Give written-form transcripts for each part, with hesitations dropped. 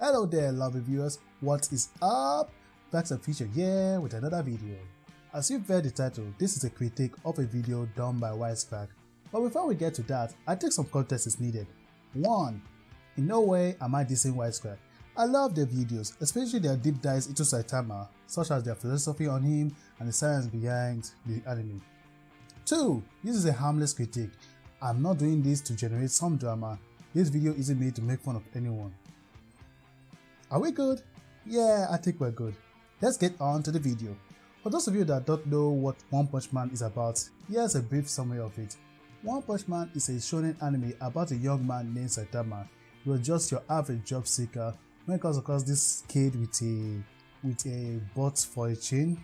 Hello there lovely viewers, what is up? Back to feature here with another video. As you've read the title, this is a critique of a video done by Wisecrack. But before we get to that, I think some context is needed. 1. In no way am I dissing Wisecrack. I love their videos, especially their deep dives into Saitama, such as their philosophy on him and the science behind the anime. 2. This is a harmless critique. I'm not doing this to generate some drama. This video isn't made to make fun of anyone. Are we good? Yeah, I think we're good. Let's get on to the video. For those of you that don't know what One Punch Man is about, here's a brief summary of it. One Punch Man is a shonen anime about a young man named Saitama. He was just your average job seeker when it comes across this kid with a bot for a chain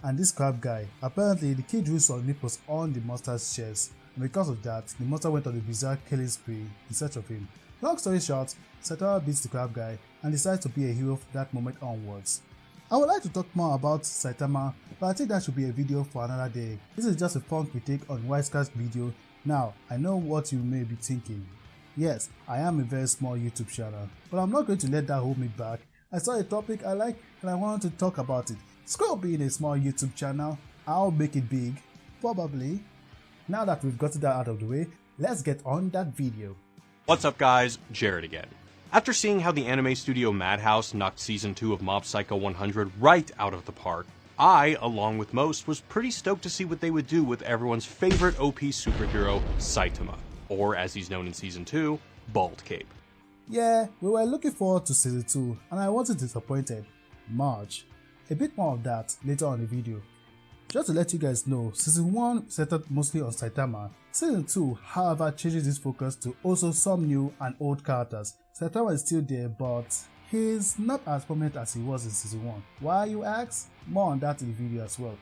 and this crab guy. Apparently, the kid drew some nipples on the monster's chest, and because of that, the monster went on a bizarre killing spree in search of him. Long story short, Saitama beats the crab guy and decides to be a hero from that moment onwards. I would like to talk more about Saitama, but I think that should be a video for another day. This is just a fun critique on Wisecrack's video. Now, I know what you may be thinking. Yes, I am a very small YouTube channel, but I'm not going to let that hold me back. I saw a topic I like and I wanted to talk about it. Screw being a small YouTube channel, I'll make it big, probably. Now that we've got that out of the way, let's get on that video. What's up guys, Jared again. After seeing how the anime studio Madhouse knocked Season 2 of Mob Psycho 100 right out of the park, I, along with most, was pretty stoked to see what they would do with everyone's favorite OP superhero, Saitama, or as he's known in Season 2, Bald Cape. Yeah, we were looking forward to Season 2 and I wasn't disappointed. March. A bit more of that later on in the video. Just to let you guys know, Season 1 centered mostly on Saitama. Season 2, however, changes its focus to also some new and old characters. Saitama is still there, but he's not as prominent as he was in Season 1. Why, you ask? More on that in the video as well.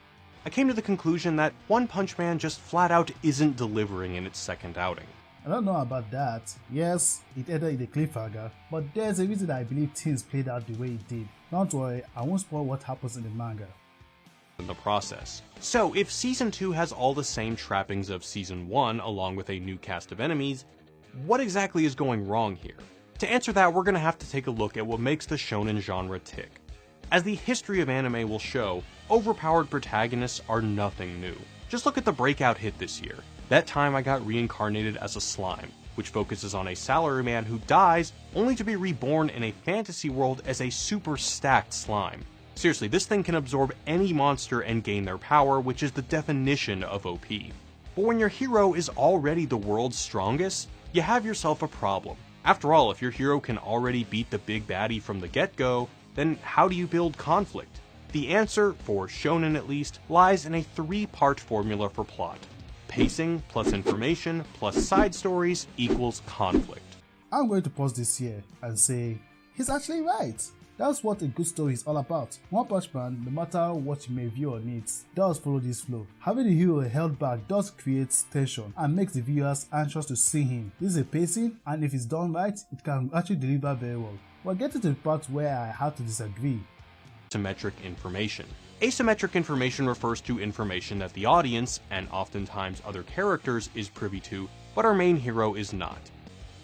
I came to the conclusion that One Punch Man just flat out isn't delivering in its second outing. I don't know about that. Yes, it ended in a cliffhanger, but there's a reason I believe things played out the way it did. Don't worry, I won't spoil what happens in the manga. In the process. So, if Season 2 has all the same trappings of Season 1 along with a new cast of enemies, what exactly is going wrong here? To answer that, we're going to have to take a look at what makes the shonen genre tick. As the history of anime will show, overpowered protagonists are nothing new. Just look at the breakout hit this year. That time I got reincarnated as a slime, which focuses on a salaryman who dies only to be reborn in a fantasy world as a super stacked slime. Seriously, this thing can absorb any monster and gain their power, which is the definition of OP. But when your hero is already the world's strongest, you have yourself a problem. After all, if your hero can already beat the big baddie from the get-go, then how do you build conflict? The answer, for shonen at least, lies in a 3-part formula for plot. Pacing plus information plus side stories equals conflict. I'm going to pause this here and say, he's actually right. That's what a good story is all about. One Punch Man, no matter what you may view on it, does follow this flow. Having the hero held back does create tension and makes the viewers anxious to see him. This is a pacing, and if it's done right, it can actually deliver very well. We're getting to the part where I have to disagree. Asymmetric information. Asymmetric information refers to information that the audience, and oftentimes other characters, is privy to, but our main hero is not.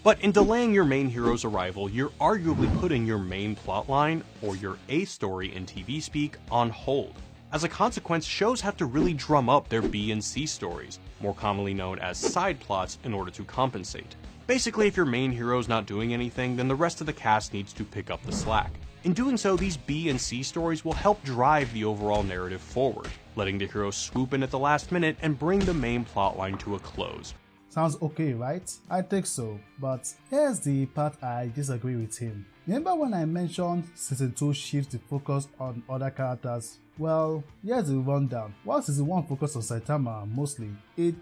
But in delaying your main hero's arrival, you're arguably putting your main plotline, or your A story in TV speak, on hold. As a consequence, shows have to really drum up their B and C stories, more commonly known as side plots, in order to compensate. Basically, if your main hero's not doing anything, then the rest of the cast needs to pick up the slack. In doing so, these B and C stories will help drive the overall narrative forward, letting the hero swoop in at the last minute and bring the main plotline to a close. Sounds okay, right? I think so, but here's the part I disagree with him. Remember when I mentioned Season 2 shifts the focus on other characters? Well, here's the rundown. While Season 1 focused on Saitama mostly, it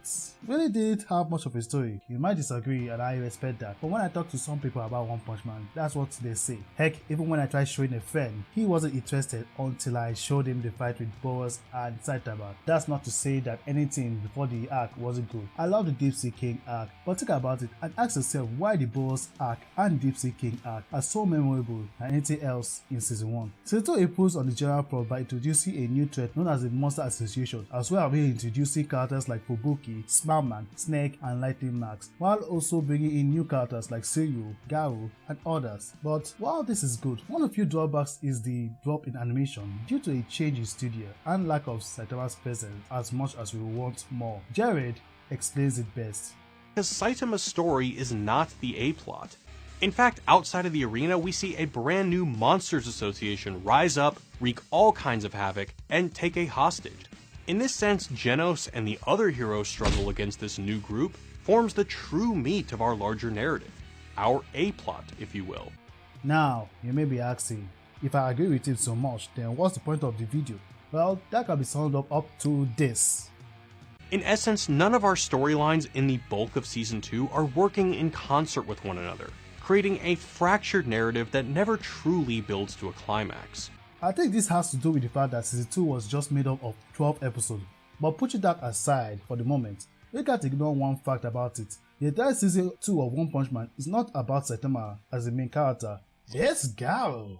really didn't have much of a story. You might disagree and I respect that, but when I talk to some people about One Punch Man, that's what they say. Heck, even when I tried showing a friend, he wasn't interested until I showed him the fight with Boros and Saitama. That's not to say that anything before the arc wasn't good. I love the Deep Sea King arc, but think about it and ask yourself why the Boros arc and Deep Sea King arc are so memorable than anything else in Season 1. Season 2 improves on the general plot by introducing a new threat known as the Monster Association, as well as introducing characters like Fubuki, Smartman, Snake, and Lightning Max, while also bringing in new characters like Seiyu, Garou, and others. But while this is good, one of the few drawbacks is the drop in animation due to a change in studio and lack of Saitama's presence as much as we want more. Jared explains it best. Because Saitama's story is not the A-plot. In fact, outside of the arena, we see a brand new Monsters Association rise up, wreak all kinds of havoc, and take a hostage. In this sense, Genos and the other heroes' struggle against this new group forms the true meat of our larger narrative. Our A-plot, if you will. Now, you may be asking, if I agree with him so much, then what's the point of the video? Well, that can be summed up to this. In essence, none of our storylines in the bulk of Season 2 are working in concert with one another, creating a fractured narrative that never truly builds to a climax. I think this has to do with the fact that Season 2 was just made up of 12 episodes, but putting that aside for the moment, we can't ignore one fact about it. The entire Season 2 of One Punch Man is not about Saitama as the main character. It's Garou!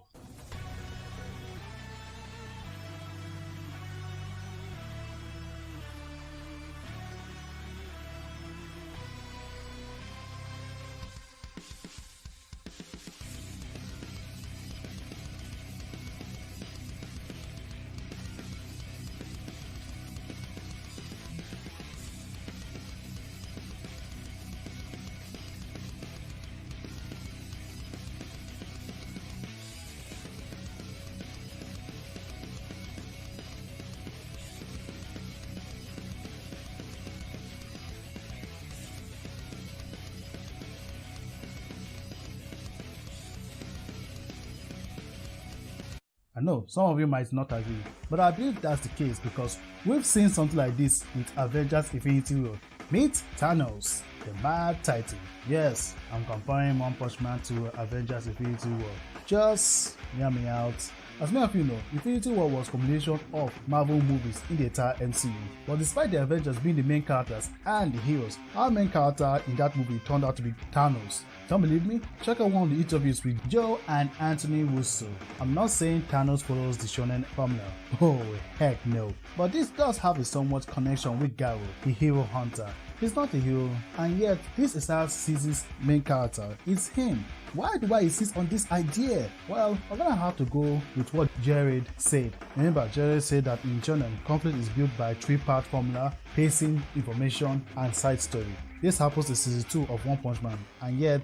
I know some of you might not agree, but I believe that's the case because we've seen something like this with Avengers Infinity War. Meet Thanos, the Mad Titan. Yes, I'm comparing One Punch Man to Avengers Infinity War. Just hear me out. As many of you know, Infinity War was a combination of Marvel movies in the entire MCU. But despite the Avengers being the main characters and the heroes, our main character in that movie turned out to be Thanos. Don't believe me? Check out one of the interviews with Joe and Anthony Russo. I'm not saying Thanos follows the shonen formula. Oh, heck no. But this does have a somewhat connection with Garou, the hero hunter. He's not a hero, and yet this is our season's main character. It's him. Why do I insist on this idea? Well, we're gonna have to go with what Jared said. Remember, Jared said that in shonen, conflict is built by a three-part formula: pacing, information, and side story. This happens in Season 2 of One Punch Man, and yet,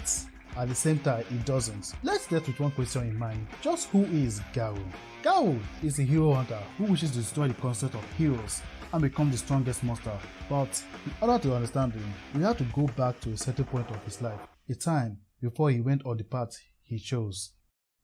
at the same time, it doesn't. Let's get with one question in mind. Just who is Garou? Garou is a hero hunter who wishes to destroy the concept of heroes and become the strongest monster. But in order to understand him, we have to go back to a certain point of his life, a time before he went on the path he chose.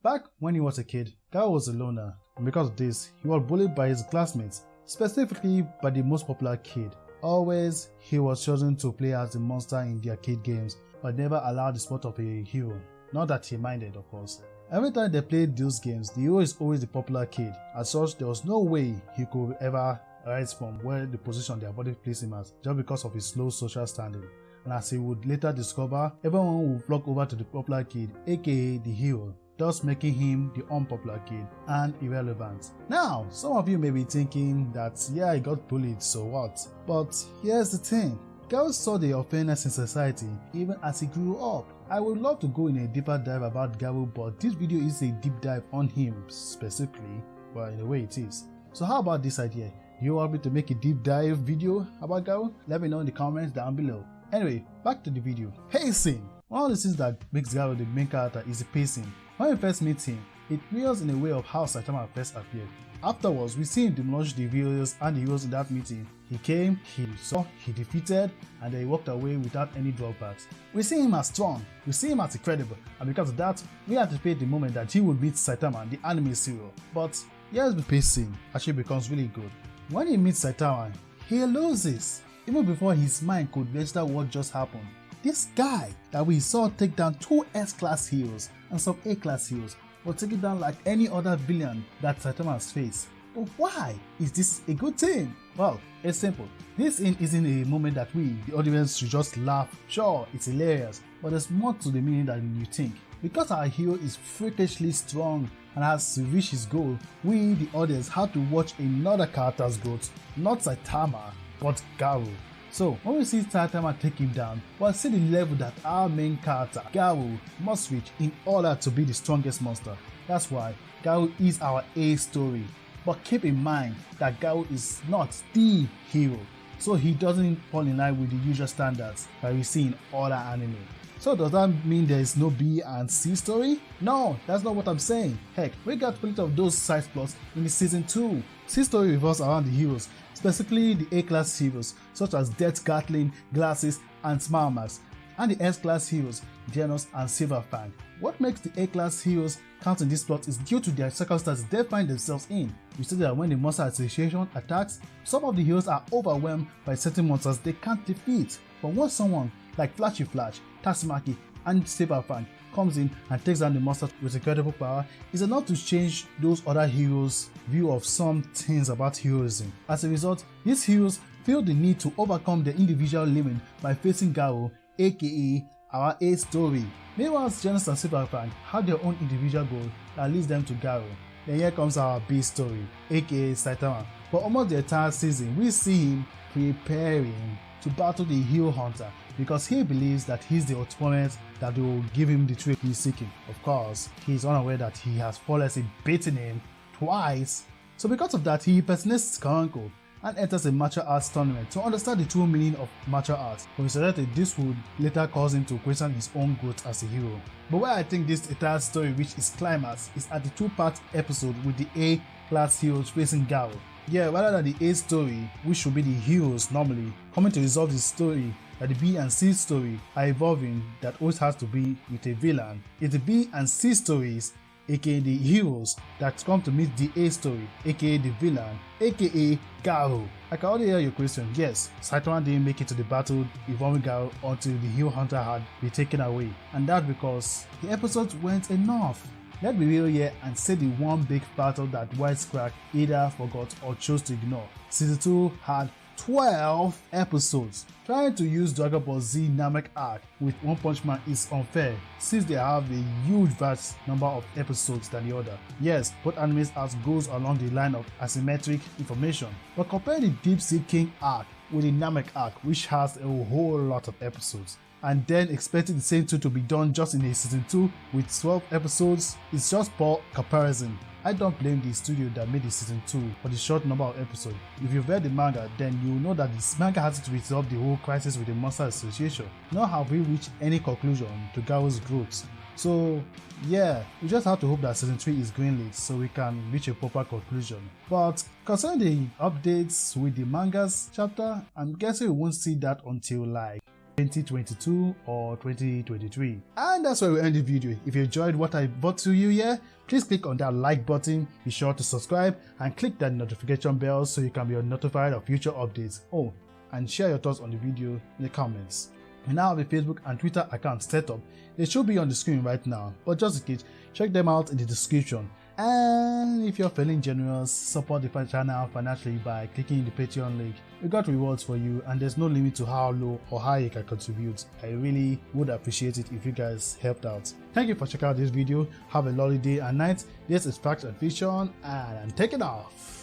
Back when he was a kid, Garou was a loner, and because of this, he was bullied by his classmates, specifically by the most popular kid. Always, he was chosen to play as the monster in the arcade games, but never allowed the spot of a hero. Not that he minded, of course. Every time they played those games, the hero is always the popular kid. As such, there was no way he could ever rise from where the position their body placed him as, just because of his low social standing. And as he would later discover, everyone would flock over to the popular kid, aka the hero, thus making him the unpopular kid and irrelevant. Now, some of you may be thinking that yeah, he got bullied, so what? But here's the thing. Garou saw the unfairness in society even as he grew up. I would love to go in a deeper dive about Garou, but this video is a deep dive on him specifically, but in a way it is. So how about this idea? You want me to make a deep dive video about Garou? Let me know in the comments down below. Anyway, back to the video. Pacing! One of the things that makes Garou the main character is the pacing. When we first meet him, it mirrors in a way of how Saitama first appeared. Afterwards, we see him demolish the villains and the heroes in that meeting. He came, he saw, he defeated, and then he walked away without any drawbacks. We see him as strong, we see him as incredible, and because of that, we anticipate the moment that he would meet Saitama, the anime hero. But here's the pacing actually becomes really good. When he meets Saitama, he loses, even before his mind could register what just happened. This guy that we saw take down 2 S-class heroes and some A-class heroes will take it down like any other villain that Saitama has faced. But why? Is this a good thing? Well, it's simple. This isn't a moment that we, the audience, should just laugh. Sure, it's hilarious, but there's more to the meaning than you think. Because our hero is freakishly strong and has reached his goal, we, the audience, have to watch another character's growth, not Saitama, but Garou. So, when we see Saitama take him down, we'll see the level that our main character, Garou, must reach in order to be the strongest monster. That's why Garou is our A story. But keep in mind that Garou is not the hero, so he doesn't fall in line with the usual standards that we see in other anime. So does that mean there is no B and C story? No, that's not what I'm saying. Heck, we got plenty of those side plots in the season 2. C story revolves around the heroes, specifically the A-class heroes such as Death Gatling, Glasses, and Smile Mask, and the S-class heroes, Genos and Silverfang. What makes the A-class heroes count in this plot is due to their circumstances they find themselves in. We see that when the monster association attacks, some of the heroes are overwhelmed by certain monsters they can't defeat. But once someone like Flashy Flash, Tatsumaki, and Silverfang comes in and takes down the monster with incredible power, is enough to change those other heroes' view of some things about heroism. As a result, these heroes feel the need to overcome their individual limit by facing Garou, aka our A story. Meanwhile, Genos and Silverfang have their own individual goal that leads them to Garou. Then here comes our B story, aka Saitama. For almost the entire season, we see him preparing to battle the Hero Hunter because he believes that he's the opponent that will give him the trick he's seeking. Of course, he is unaware that he has flawlessly beaten him twice. So because of that, he impersonates his uncle and enters a martial arts tournament to understand the true meaning of martial arts. Coincidentally, this would later cause him to question his own growth as a hero. But where I think this entire story reached its climax is at the 2-part episode with the A-class heroes facing Garou. Yeah, rather than the A story, which should be the heroes normally, coming to resolve the story that the B and C story are evolving that always has to be with a villain. It's the B and C stories, aka the heroes, that come to meet the A story, aka the villain, aka Garou. I can already hear your question. Yes, Saitama didn't make it to the battle involving Garou until the Hero Hunter had been taken away, and that's because the episodes weren't enough. Let's be real here and say the one big battle that Wisecrack either forgot or chose to ignore. Season 2 had 12 episodes. Trying to use Dragon Ball Z Namek arc with One Punch Man is unfair since they have a huge vast number of episodes than the other. Yes, both animes have goals along the line of asymmetric information, but compare the Deep Sea King arc with the Namek arc, which has a whole lot of episodes, and then expecting the same two to be done just in a season 2 with 12 episodes is just poor comparison. I don't blame the studio that made the season 2 for the short number of episodes. If you've read the manga, then you know that this manga has to resolve the whole crisis with the Monster Association. Nor have we reached any conclusion to Garou's growth. So yeah, we just have to hope that season 3 is greenlit so we can reach a proper conclusion. But concerning the updates with the manga's chapter, I'm guessing we won't see that until like 2022 or 2023. And that's where we end the video. If you enjoyed what I brought to you here, please click on that like button, be sure to subscribe and click that notification bell so you can be notified of future updates. Oh, and share your thoughts on the video in the comments. We now have a Facebook and Twitter account set up. They should be on the screen right now, but just in case, check them out in the description. And if you're feeling generous, support the channel financially by clicking the Patreon link. We got rewards for you and there's no limit to how low or high you can contribute. I really would appreciate it if you guys helped out. Thank you for checking out this video. Have a lovely day and night. This is Facts and Fiction and I'm taking off.